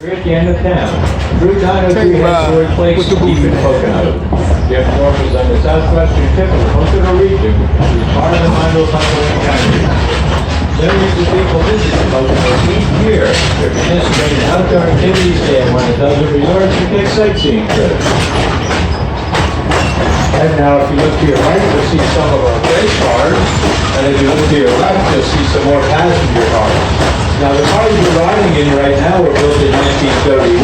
We're at the end of town. Route 903 heads toward Lakes Deep in Pocono. Jeff Thorpe is on the southwestern tip of the Pocono region, which is part of the Mondo County. Millions of people visit Pocono each year to participate in outdoor activities and one of dozen resorts to take sightseeing trips. And now if you look to your right, you'll see some of our race cars, and if you look to your left, you'll see some more passenger cars. Now the cars we're riding in right now were built in 1931.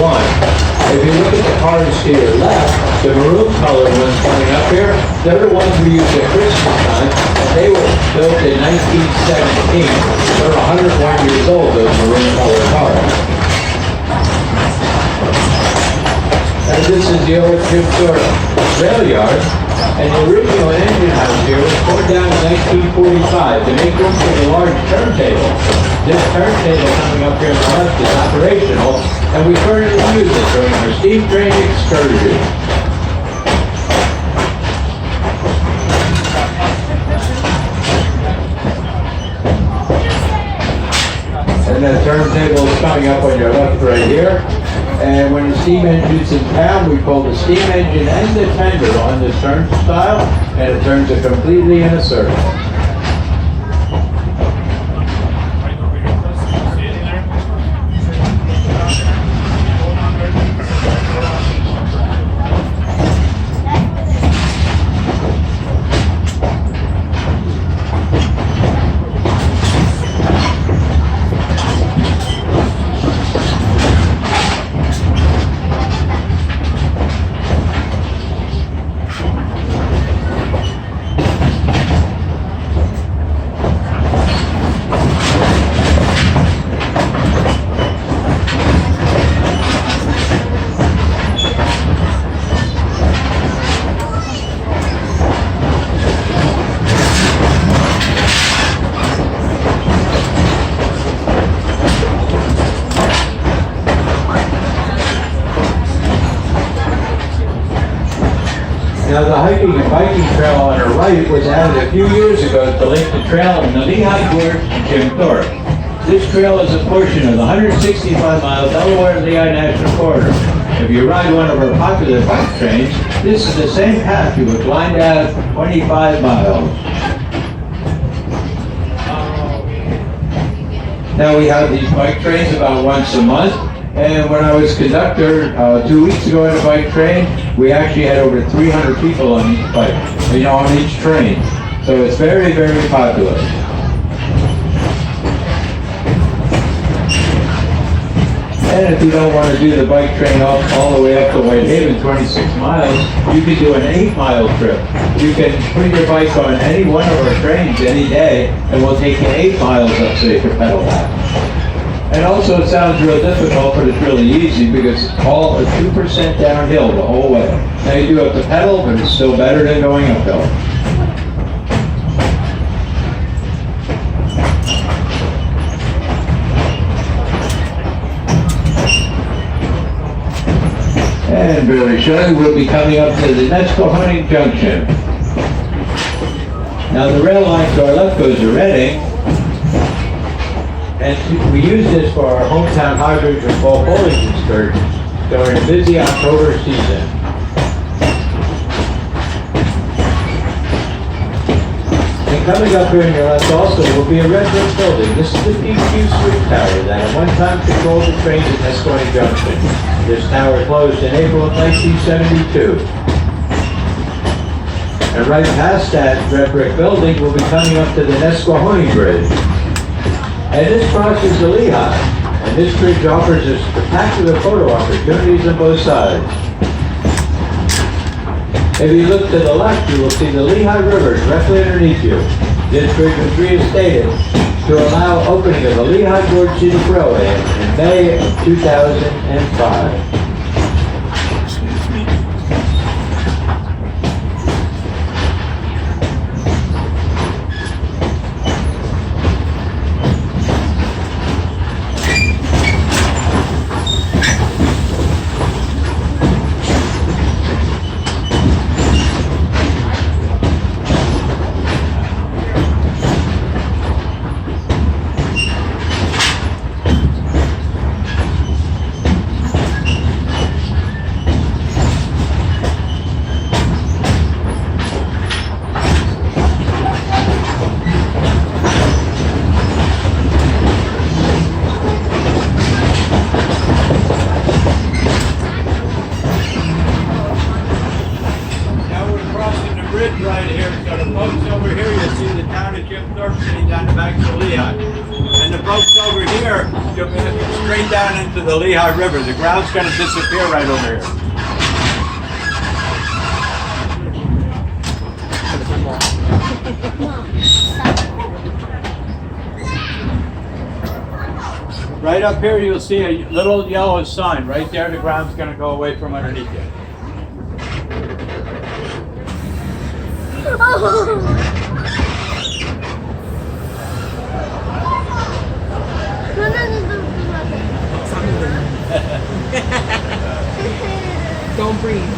If you look at the cars to your left, the maroon colored ones coming up here, they're the ones we used at Christmas time, and they were built in 1917. They're 101 years old, those maroon colored cars. And this is the old Jim Thorpe rail yard, and the original engine house here was torn down in 1945 to make room for the large turntable. This turntable coming up here on the left is operational, and we currently use it during our steam train excursion. And the turntable is coming up on your left right here. And when the steam engine's in town, we pull the steam engine and the tender on this turnstile, and it turns it completely in a circle. Now the hiking and biking trail on our right was added a few years ago to link the trail in the Lehigh Gorge to Jim Thorpe. This trail is a portion of the 165-mile Delaware-Lehigh National Corridor. If you ride one of our popular bike trains, this is the same path you would wind out 25 miles. Now we have these bike trains about once a month. And when I was conductor 2 weeks ago on a bike train, we actually had over 300 people on each bike, on each train. So it's very, very popular. And if you don't want to do the bike train all the way up to Whitehaven, 26 miles, you can do an 8-mile trip. You can put your bike on any one of our trains any day, and we'll take you 8 miles up so you can pedal back. And also it sounds real difficult, but it's really easy because it's all a 2% downhill the whole way. Now you do have to pedal, but it's still better than going uphill. And very shortly we'll be coming up to the Nesquehoning Junction. Now the rail line to our left goes to Reading. And we use this for our hometown hydrants and fall foliage excursions during a busy October season. And coming up here in your left also will be a red brick building. This is the PQ Switch Tower that at one time controlled the trains at Nesquehoning Junction. This tower closed in April of 1972. And right past that red brick building, we'll be coming up to the Nesquehoning Bridge. And this crosses the Lehigh, and this bridge offers us spectacular photo opportunities on both sides. If you look to the left, you will see the Lehigh River directly underneath you. This bridge was reinstated to allow opening of the Lehigh Gorge Scenic Railway in May of 2005. into the Lehigh River. The ground's going to disappear right over here. Right up here, you'll see a little yellow sign. Right there, the ground's going to go away from underneath you. Don't breathe.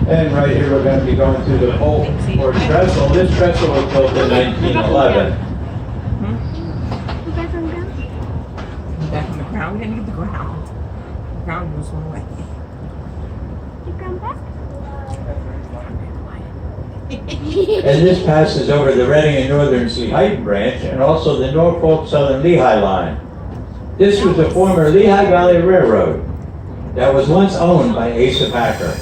And right here, we're going to be going through the Polk or trestle. This trestle was built in 1911. Back on the ground. We didn't get the ground. The ground was one way. And this passes over the Reading and Northern Lehighton branch and also the Norfolk Southern Lehigh line. This was the former Lehigh Valley Railroad that was once owned by Asa Packer.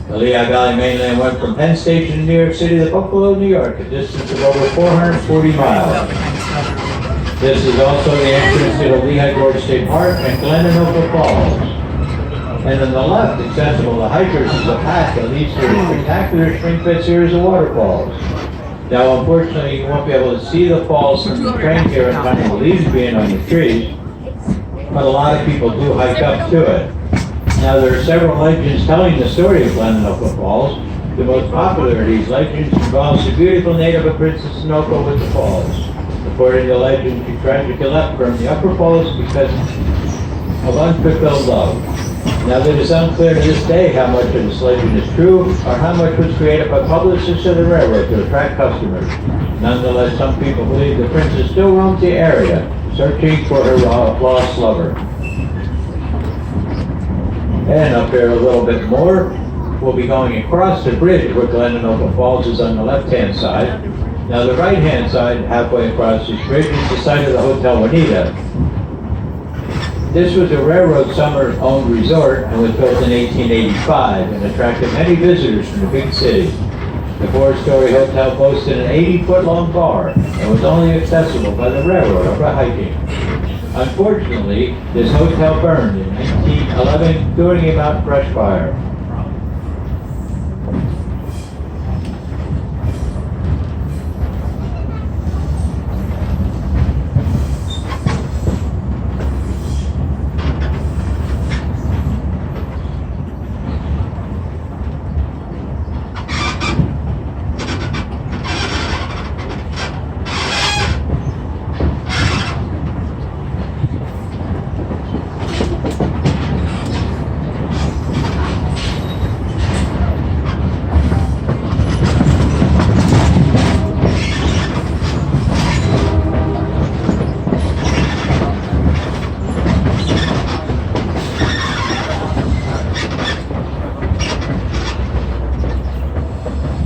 The Lehigh Valley mainland went from Penn Station in New York City to Buffalo, New York, a distance of over 440 miles. This is also the entrance to the Lehigh Gorge State Park and Glenanoka Falls. And on the left, accessible to hikers, is a path that leads to a spectacular spring-fed series of waterfalls. Now, unfortunately, you won't be able to see the falls from the train here in time of the leaves being on the trees, but a lot of people do hike up to it. Now, there are several legends telling the story of Glenanoka Falls. The most popular of these legends involves the beautiful native of Princess Sunoco with the falls. According to legend, she tragically left from the upper falls because of unfulfilled love. Now, it is unclear to this day how much of this legend is true or how much was created by publicists of the railroad to attract customers. Nonetheless, some people believe the princess still roams the area, searching for her lost lover. And up here a little bit more, we'll be going across the bridge where Glenanoka Falls is on the left-hand side. Now the right-hand side, halfway across this bridge, is the site of the Hotel Juanita. This was a railroad summer-owned resort and was built in 1885 and attracted many visitors from the big city. The four-story hotel boasted an 80-foot-long bar and was only accessible by the railroad or by hiking. Unfortunately, this hotel burned in 1911 during a Mount Brush fire.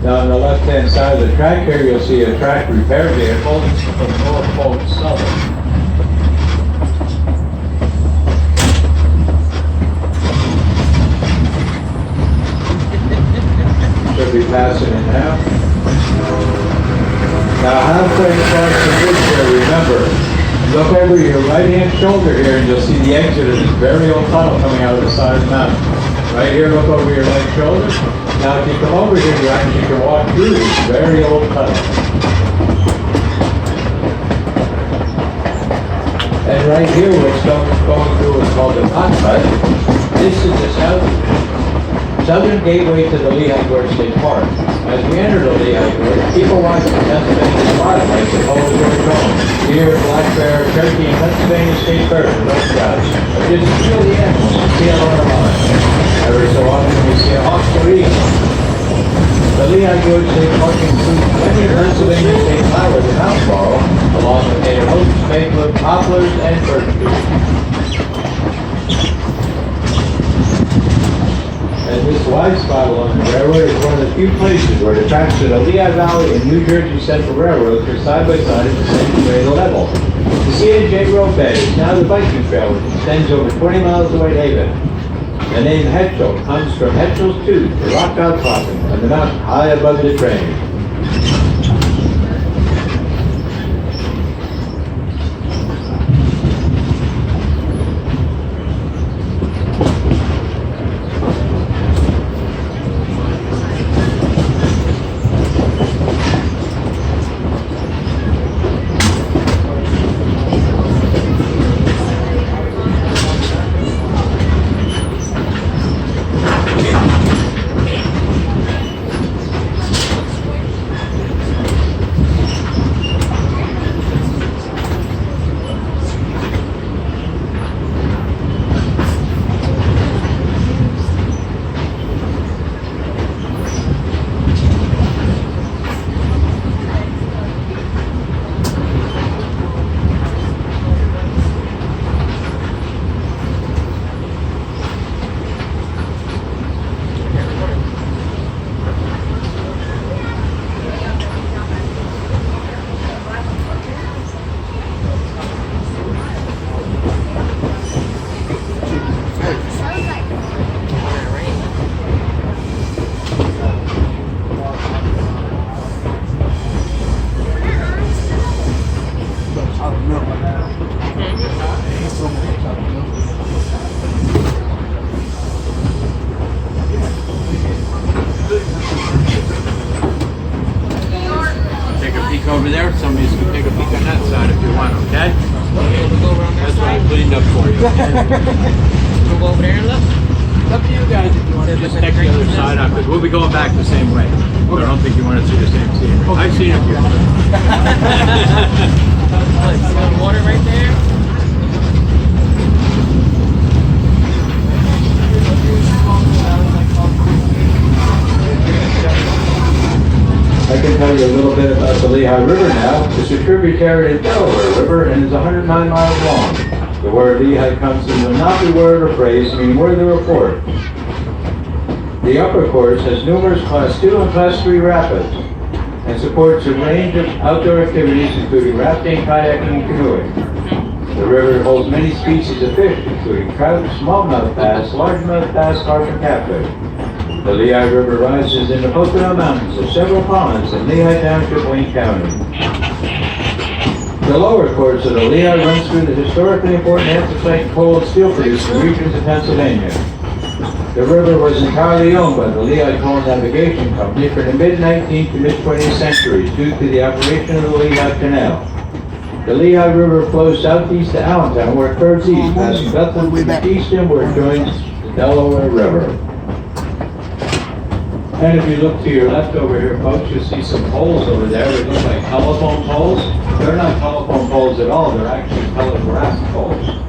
Now on the left-hand side of the track here, you'll see a track repair vehicle from Norfolk Southern. Should be passing it now. Now halfway across the bridge here, remember, look over your right-hand shoulder here and you'll see the exit of this very old tunnel coming out of the side of the mountain. Right here, look over your right shoulder. Now, if you come over here, you actually can walk through this very old tunnel. And right here, what's going through is called the Hot Cut. This is the southern gateway to the Lehigh Gorge State Park. As we enter the Lehigh Gorge, people watch the Pennsylvania wildlife that follows where we're going. Deer, black bear, turkey, and Pennsylvania state birds, those guys. Just feel the animals and see how they're alive. Every so often we see a hawk or eagle. The Lehigh Gorge State Park includes many Pennsylvania state flowers and house laurel, along with native oaks, maple, poplars, and birch trees. And this wide spot along the railroad is one of the few places where the tracks of the Lehigh Valley and New Jersey Central Railroads are side by side at the same grade level. The C&J Road bed is now the biking trail, which extends over 20 miles away David. The name Hetchel comes from Hetchel's Tooth, the rock outcropping on the mountain high above the train. Over there, somebody's gonna take a peek on that side if you want, okay? That's what I cleaned up for you. We'll go over there and look. It's up to you guys if you want to just take the other side out, because we'll be going back the same way. I don't think you want to see the same scenery. I've seen it before. Water right there. I can tell you a little bit about the Lehigh River now. It's a tributary of the Delaware River and is 109 miles long. The word Lehigh comes from the Nazi word or phrase meaning where the report. The upper course has numerous Class 2 and Class 3 rapids and supports a range of outdoor activities including rafting, kayaking, and canoeing. The river holds many species of fish including trout, smallmouth bass, largemouth bass, carp, and catfish. The Lehigh River rises in the Pocono Mountains of several ponds in Lehigh Township, Wayne County. The lower course of the Lehigh runs through the historically important anthracite coal and steel producing regions of Pennsylvania. The river was entirely owned by the Lehigh Coal Navigation Company from the mid-19th to mid-20th centuries due to the operation of the Lehigh Canal. The Lehigh River flows southeast to Allentown where it curves east, passing Bethlehem to Easton where it joins the Delaware River. And if you look to your left over here, folks, you'll see some poles over there that look like telephone poles. They're not telephone poles at all, they're actually telegraph poles.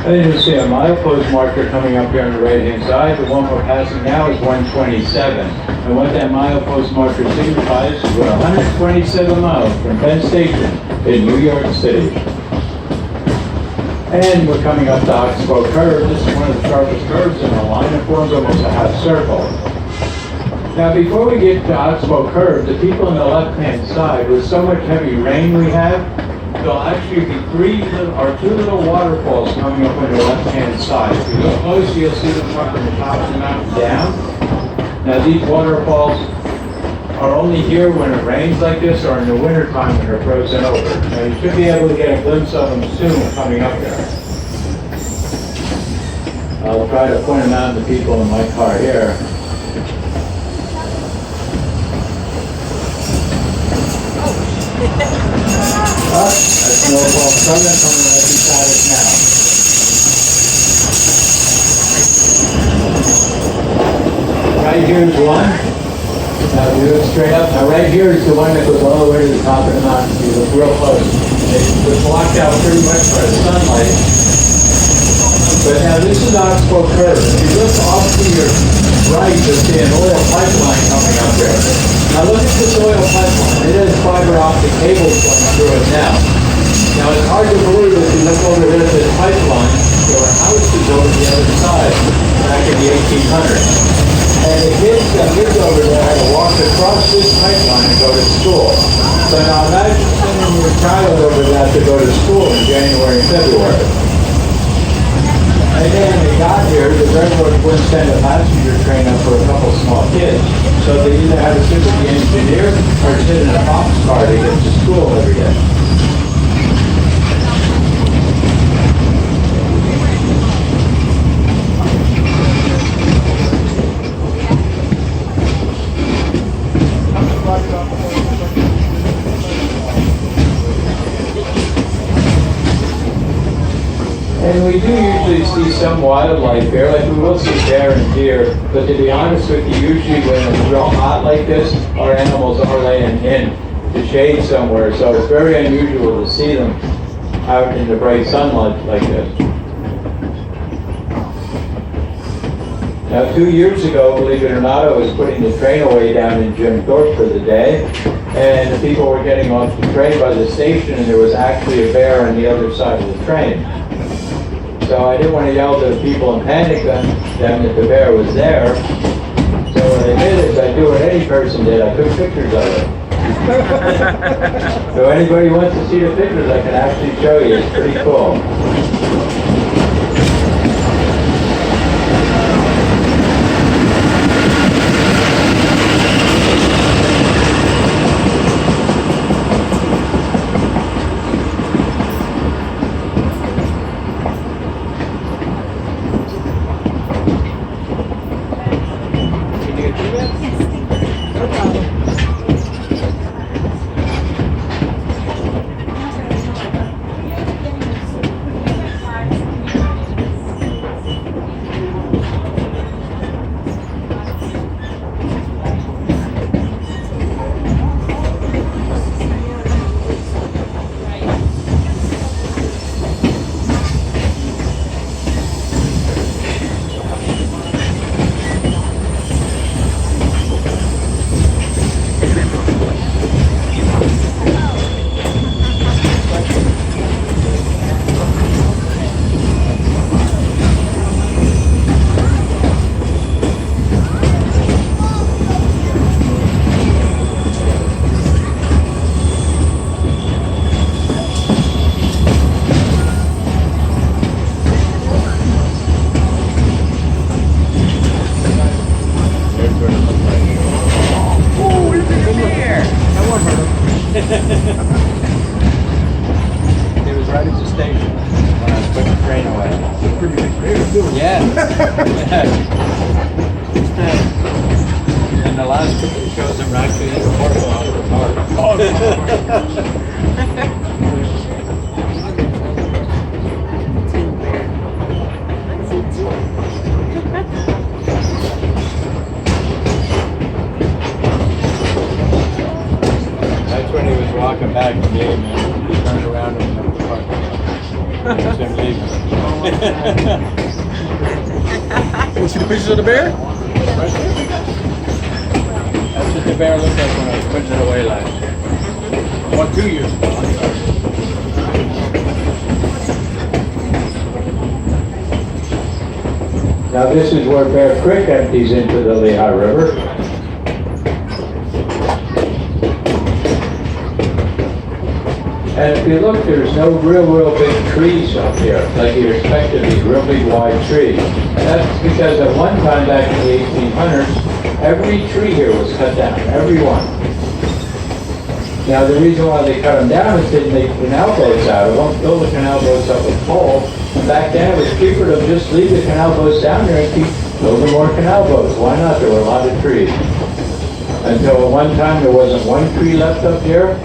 Then you'll see a milepost marker coming up here on the right-hand side. The one we're passing now is 127. And what that milepost marker signifies is we're 127 miles from Penn Station in New York City. And we're coming up the Oxbow curve. This is one of the sharpest curves in the line. It forms almost a half circle. Now, before we get to Oxbow curve, the people on the left-hand side, with so much heavy rain we have, there'll actually be two little waterfalls coming up on the left-hand side. If you look closely, you'll see them come from the top of the mountain down. Now, these waterfalls are only here when it rains like this or in the wintertime when they're frozen over. Now, you should be able to get a glimpse of them soon coming up there. I'll try to point them out to the people in my car here. That's Snowball Southern coming right beside us now. Right here is one. Now we look straight up. Now right here is the one that goes all the way to the top of the mountain. You look real close. It's blocked out pretty much by the sunlight. But now this is Oxbow Curve. If you look off to your right, you'll see an oil pipeline coming up there. Now look at this oil pipeline. It has fiber optic cables going through it now. Now it's hard to believe if you look over there at this pipeline, there were houses over the other side back in the 1800s. And the kids that lived over there had to walk across this pipeline and go to school. So now imagine sending your child over there to go to school in January and February. And then they got here, the railroad wouldn't send a passenger train up for a couple small kids. So they either had to sit with the engineer or sit in a boxcar to get to school every day. And we do usually see some wildlife here, like we will see bear and deer, but to be honest with you, usually when it's real hot like this, our animals are laying in the shade somewhere, so it's very unusual to see them out in the bright sunlight like this. Now 2 years ago, believe it or not, I was putting the train away down in Jim Thorpe for the day, and the people were getting off the train by the station, and there was actually a bear on the other side of the train. So I didn't want to yell to the people and panic them that the bear was there. So what I did is I do what any person did. I took pictures of it. So anybody wants to see the pictures, I can actually show you. It's pretty cool. And the last couple of shows I'm actually in the portal out of the park. That's when he was walking back from the game, man. He turned around and went to the park. He was him leaving. Want to see the pictures of the bear? Right there. That's what the bear looked like when I was putting it away last year. What, 2 years ago? I'm sorry. Now this is where Bear Creek empties into the Lehigh River. And if you look, there's no real big trees up here, like you expect to be, real big wide trees. And that's because at one time back in the 1800s, every tree here was cut down, every one. Now the reason why they cut them down is they make canal boats out of them, fill the canal boats up with coal. And back then it was cheaper to just leave the canal boats down there and keep building more canal boats. Why not? There were a lot of trees. Until at one time there wasn't one tree left up here.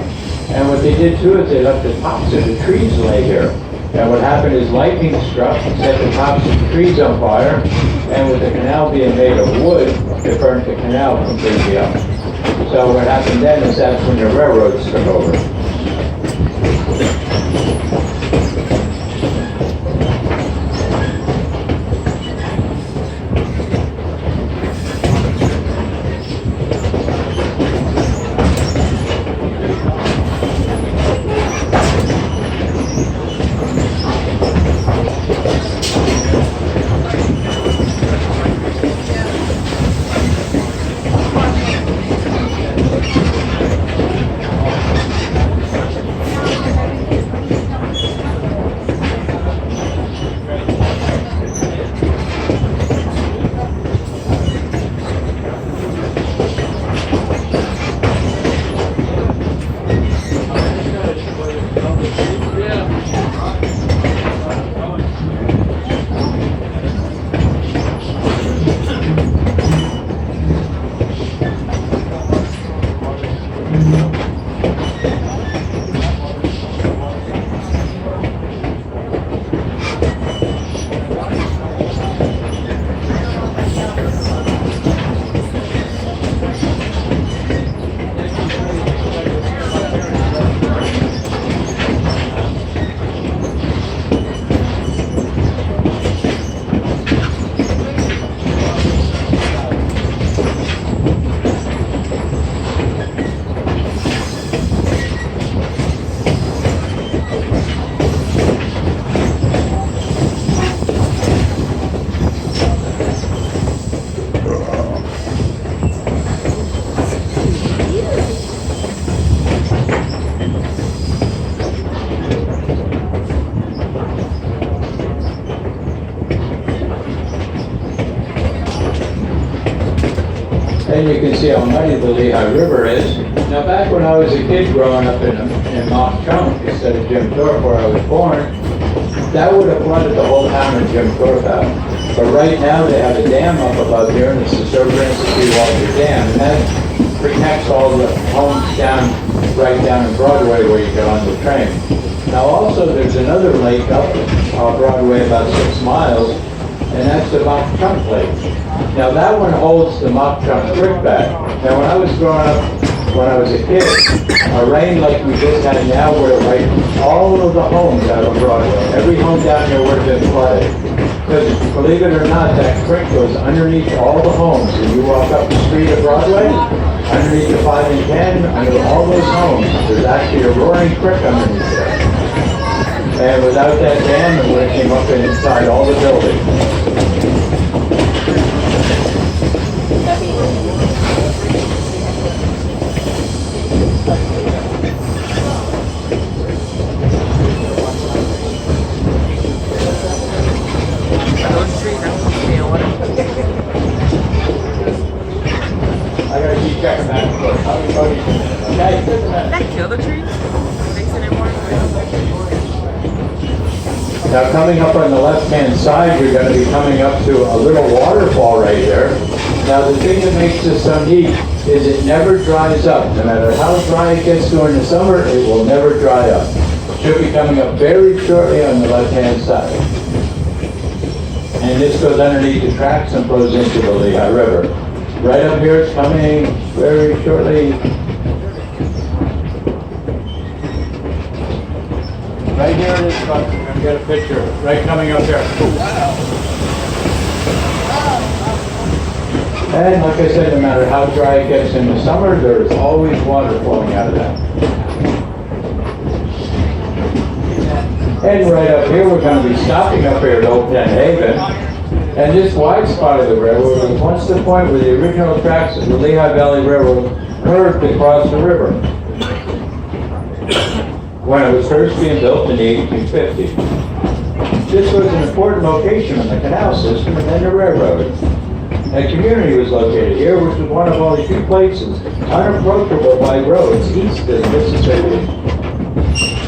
And what they did too is they left the tops of the trees lay here. And what happened is lightning struck and set the tops of the trees on fire. And with the canal being made of wood, it burnt the canal completely up. So what happened then is that's when the railroads took over. And you can see how muddy the Lehigh River is. Now back when I was a kid growing up in Mock Chunk, instead of Jim Thorpe where I was born, that would have flooded the whole town of Jim Thorpe out. But right now they have a dam up above here, and it's the Server Institute Water Dam, and that protects all the homes down, right down in Broadway where you get on the train. Now also there's another lake up Broadway about 6 miles, and that's the Mock Chunk Lake. Now that one holds the Mock Chunk Creek back. Now when I was growing up, when I was a kid, a rain like we just had now would have wiped all of the homes out of Broadway. Every home down here would have been flooded. Because believe it or not, that creek goes underneath all the homes. If you walk up the street of Broadway, underneath the 5 and 10, under all those homes, there's actually a roaring creek underneath there. And without that dam, it would have came up inside all the buildings. I gotta keep checking that. Okay, That kill the trees? Makes it more. now coming up on the left-hand side, you're going to be coming up to a little waterfall right here. Now the thing that makes this so neat is it never dries up. No matter how dry it gets during the summer, it will never dry up. It should be coming up very shortly on the left-hand side. And this goes underneath the tracks and flows into the Lehigh River. Right up here, it's coming very shortly. Right here it is, You got a picture right coming up there. And like I said, no matter how dry it gets in the summer, there is always water flowing out of that. And right up here, we're going to be stopping up here at Old Penn Haven. And this wide spot of the railroad was once the point where the original tracks of the Lehigh Valley Railroad curved across the river when it was first being built in 1850. This was an important location in the canal system and then the railroad. A community was located here, which was one of only two places unapproachable by roads east of the Mississippi.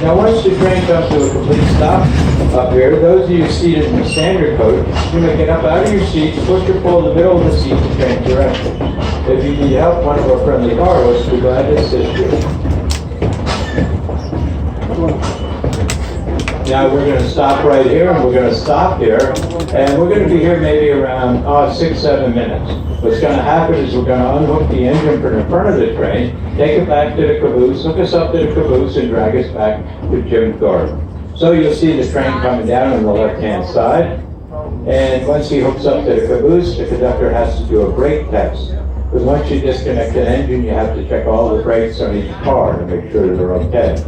Now, once the train comes to a complete stop up here, those of you seated in the standard coach, you may get up out of your seats, push or pull the middle of the seat to change direction. If you need help, one of our friendly car hosts will be glad to assist you. Now we're going to stop right here, and we're going to stop here, and we're going to be here maybe around 6-7 minutes. What's going to happen is we're going to unhook the engine from the front of the train, take it back to the caboose, hook us up to the caboose, and drag us back to Jim's garden. So you'll see the train coming down on the left-hand side, and once he hooks up to the caboose, the conductor has to do a brake test. Because once you disconnect an engine, you have to check all the brakes on each car to make sure they're okay.